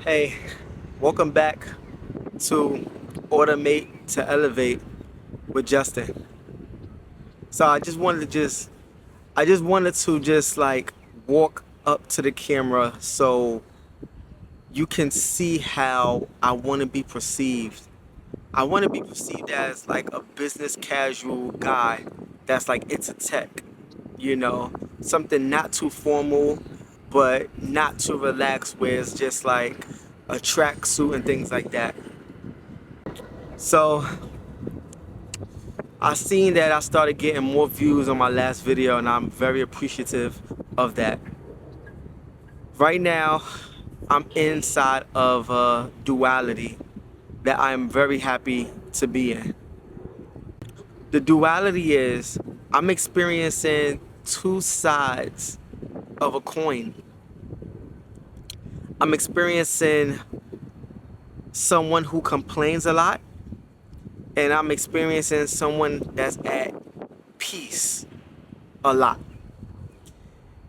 Hey, welcome back to Automate to Elevate with Justin. So I just wanted to like walk up to the camera so you can see how I want to be perceived. I want to be perceived as like a business casual guy that's like into tech, something not too formal, but not too relaxed, where it's just like a tracksuit and things like that. So I seen that I started getting more views on my last video, and I'm very appreciative of that. Right now, I'm inside of a duality that I'm very happy to be in. The duality is I'm experiencing two sides of a coin. I'm experiencing someone who complains a lot, and I'm experiencing someone that's at peace a lot.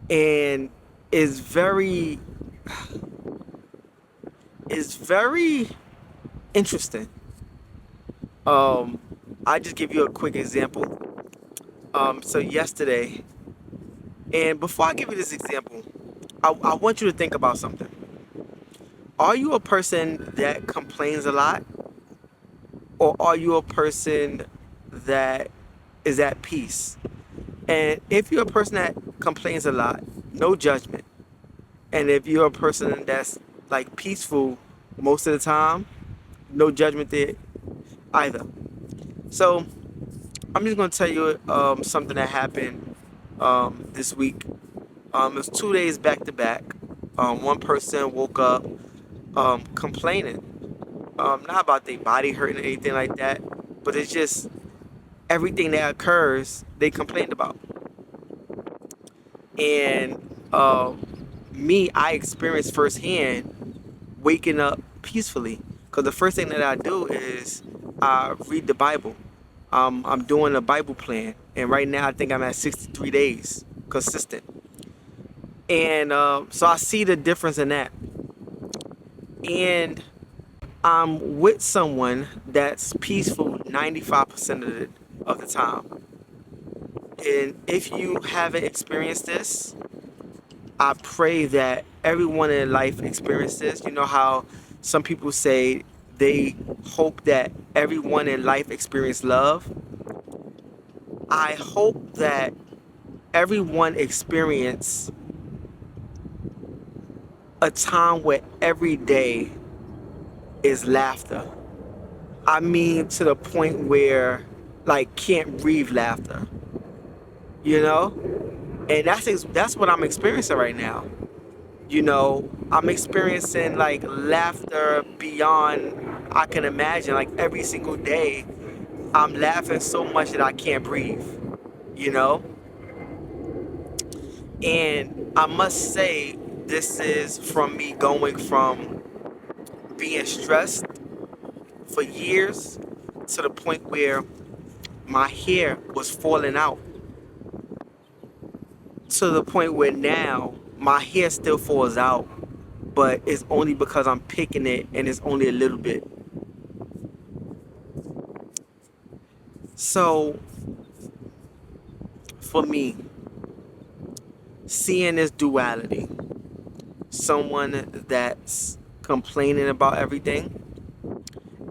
And it's very it's very interesting. Um, I just give you a quick example. So yesterday, and before I give you this example, I want you to think about something. Are you a person that complains a lot, or are you a person that is at peace? And if you're a person that complains a lot, no judgment. And if you're a person that's like peaceful most of the time, no judgment there either. So I'm just gonna tell you something that happened this week. It was 2 days back to back. One person woke up complaining, not about their body hurting or anything like that, but it's just everything that occurs they complained about. And me, I experienced firsthand waking up peacefully. Because the first thing that I do is I read the Bible. I'm doing a Bible plan, and right now I think I'm at 63 days consistent. And so I see the difference in that. And I'm with someone that's peaceful 95% of the time. And if you haven't experienced this, I pray that everyone in life experiences this. You know how some people say they hope that everyone in life experience love? I hope that everyone experience a time where every day is laughter. I mean, to the point where like can't breathe laughter, you know? And that's what I'm experiencing right now. I'm experiencing like laughter beyond I can imagine. Like every single day, I'm laughing so much that I can't breathe, you know? And I must say, this is from me going from being stressed for years to the point where my hair was falling out, to the point where now my hair still falls out, but it's only because I'm picking it and it's only a little bit. So for me, seeing this duality, someone that's complaining about everything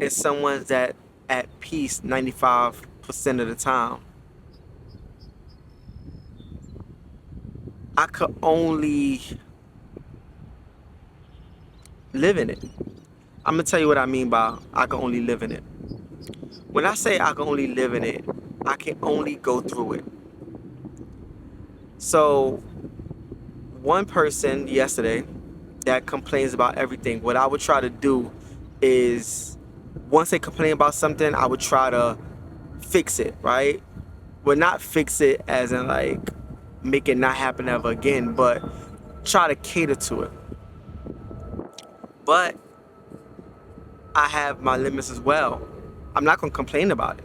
and someone that at peace 95% of the time, I could only live in it. I'm gonna tell you what I mean by I can only live in it. When I say I can only live in it, I can only go through it. So one person yesterday that complains about everything, what I would try to do is once they complain about something, I would try to fix it, right? Well, not fix it as in like make it not happen ever again, but try to cater to it. But I have my limits as well. I'm not gonna complain about it.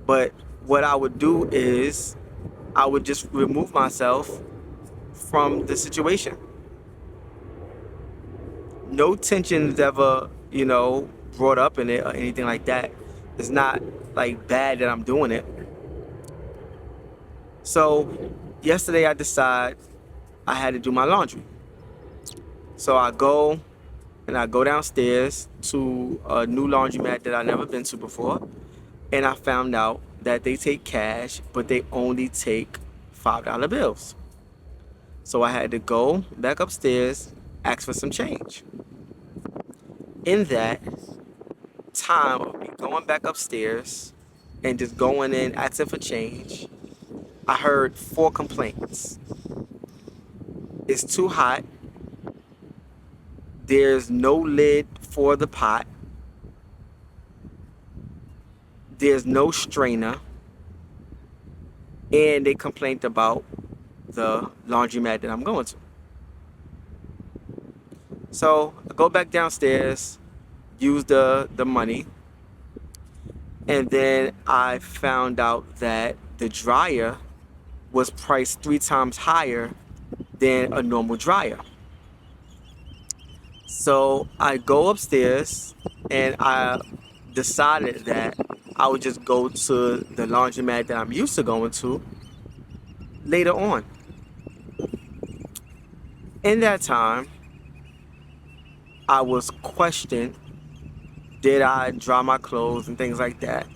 But what I would do is I would just remove myself from the situation. No tensions ever, brought up in it or anything like that. It's not like bad that I'm doing it. So yesterday I decide I had to do my laundry. So I go downstairs to a new laundromat that I've never been to before, and I found out that they take cash, but they only take $5 bills. So I had to go back upstairs, ask for some change. In that time of me going back upstairs and just going in asking for change, I heard 4 complaints. It's too hot. There's no lid for the pot. There's no strainer. And they complained about the laundromat that I'm going to. So I go back downstairs, use the money, and then I found out that the dryer was priced 3 times higher than a normal dryer. So I go upstairs and I decided that I would just go to the laundromat that I'm used to going to later on. In that time, I was questioned, did I dry my clothes and things like that.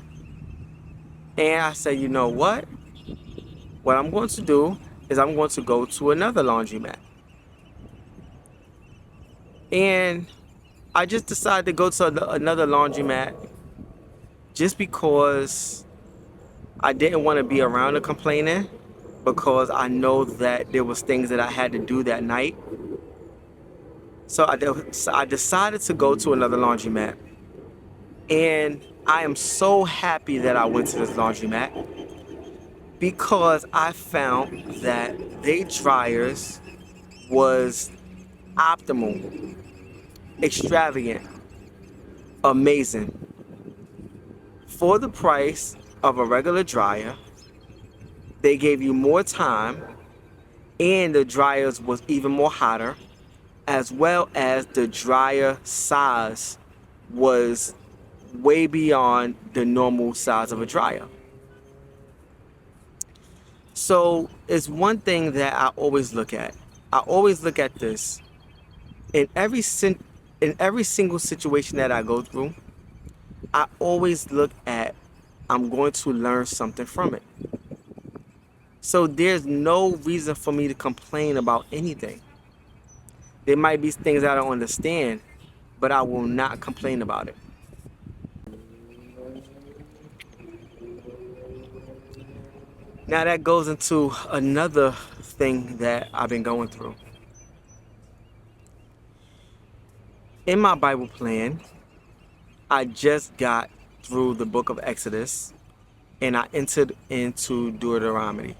And I said, you know what? What I'm going to do is I'm going to go to another laundromat. And I just decided to go to another laundromat just because I didn't want to be around the complaining, because I know that there was things that I had to do that night. So I decided to go to another laundromat. And I am so happy that I went to this laundromat because I found that their dryers was optimal, extravagant, amazing. For the price of a regular dryer, they gave you more time, and the dryers was even more hotter, as well as the dryer size was way beyond the normal size of a dryer. So it's one thing that I always look at. I always look at this in every single situation that I go through. I always look at, I'm going to learn something from it. So there's no reason for me to complain about anything. There might be things I don't understand, but I will not complain about it. Now that goes into another thing that I've been going through. In my Bible plan, I just got through the book of Exodus and I entered into Deuteronomy.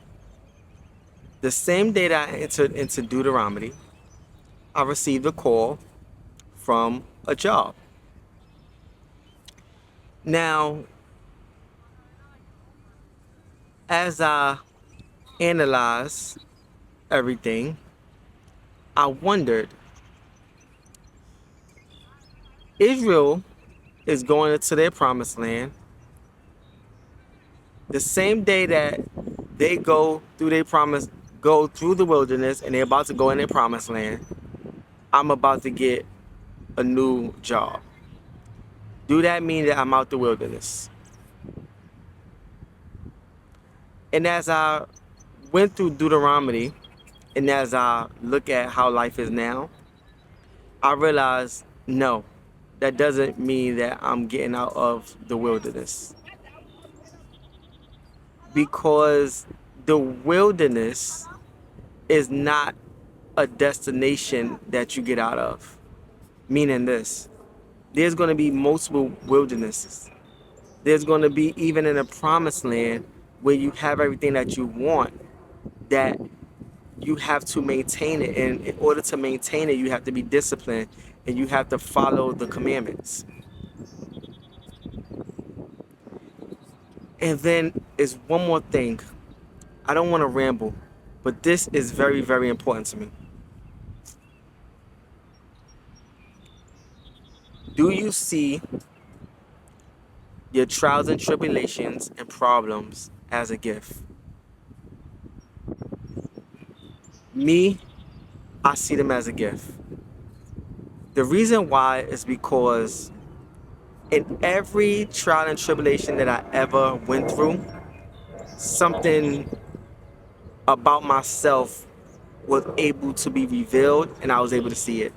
The same day that I entered into Deuteronomy, I received a call from a job. Now, as I analyzed everything, I wondered, Israel is going into their promised land. The same day that they go through the wilderness and they're about to go in their promised land, I'm about to get a new job. Do that mean that I'm out the wilderness? And as I went through Deuteronomy, and as I look at how life is now, I realized, no, that doesn't mean that I'm getting out of the wilderness. Because the wilderness is not a destination that you get out of. Meaning this, there's going to be multiple wildernesses. There's going to be, even in a promised land where you have everything that you want, that you have to maintain it. And in order to maintain it, you have to be disciplined and you have to follow the commandments. And then is one more thing. I don't want to ramble, but this is very, very important to me. Do you see your trials and tribulations and problems as a gift? Me, I see them as a gift. The reason why is because in every trial and tribulation that I ever went through, something about myself was able to be revealed and I was able to see it.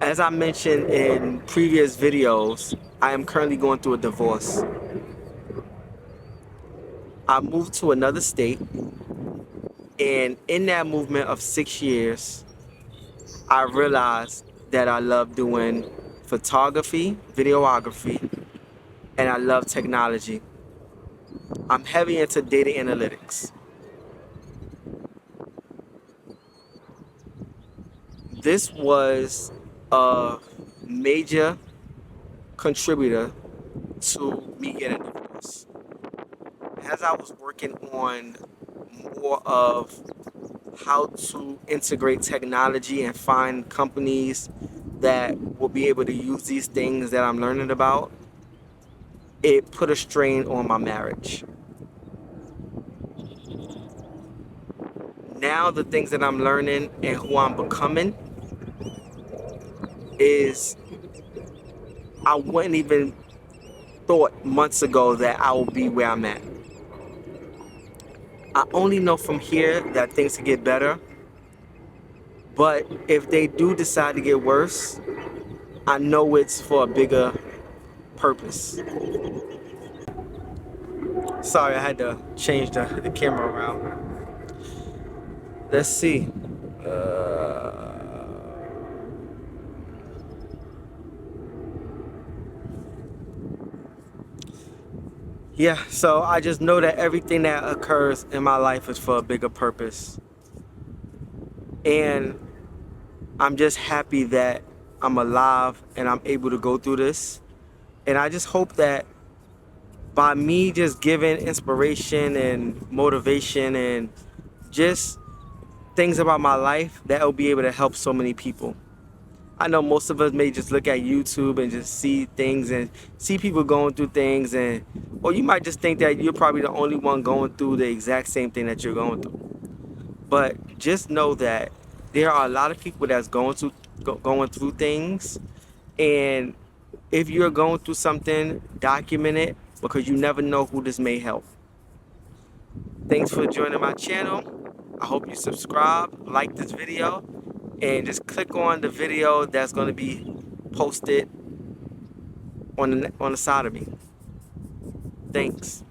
As I mentioned in previous videos, I am currently going through a divorce. I moved to another state, and in that movement of 6 years, I realized that I love doing photography, videography, and I love technology. I'm heavy into data analytics. This was a major contributor to me getting divorced. As I was working on more of how to integrate technology and find companies that will be able to use these things that I'm learning about, it put a strain on my marriage. Now the things that I'm learning and who I'm becoming is I wouldn't even thought months ago that I will be where I'm at. I only know from here that things can get better, but if they do decide to get worse, I know it's for a bigger purpose. Sorry, I had to change the camera around. Let's see. Yeah, so I just know that everything that occurs in my life is for a bigger purpose. And I'm just happy that I'm alive and I'm able to go through this. And I just hope that by me just giving inspiration and motivation and just things about my life, that will be able to help so many people. I know most of us may just look at YouTube and just see things and see people going through things, and or you might just think that you're probably the only one going through the exact same thing that you're going through. But just know that there are a lot of people that's going through things, and if you're going through something, document it because you never know who this may help. Thanks for joining my channel. I hope you subscribe, like this video, and just click on the video that's going to be posted on the side of me. Thanks.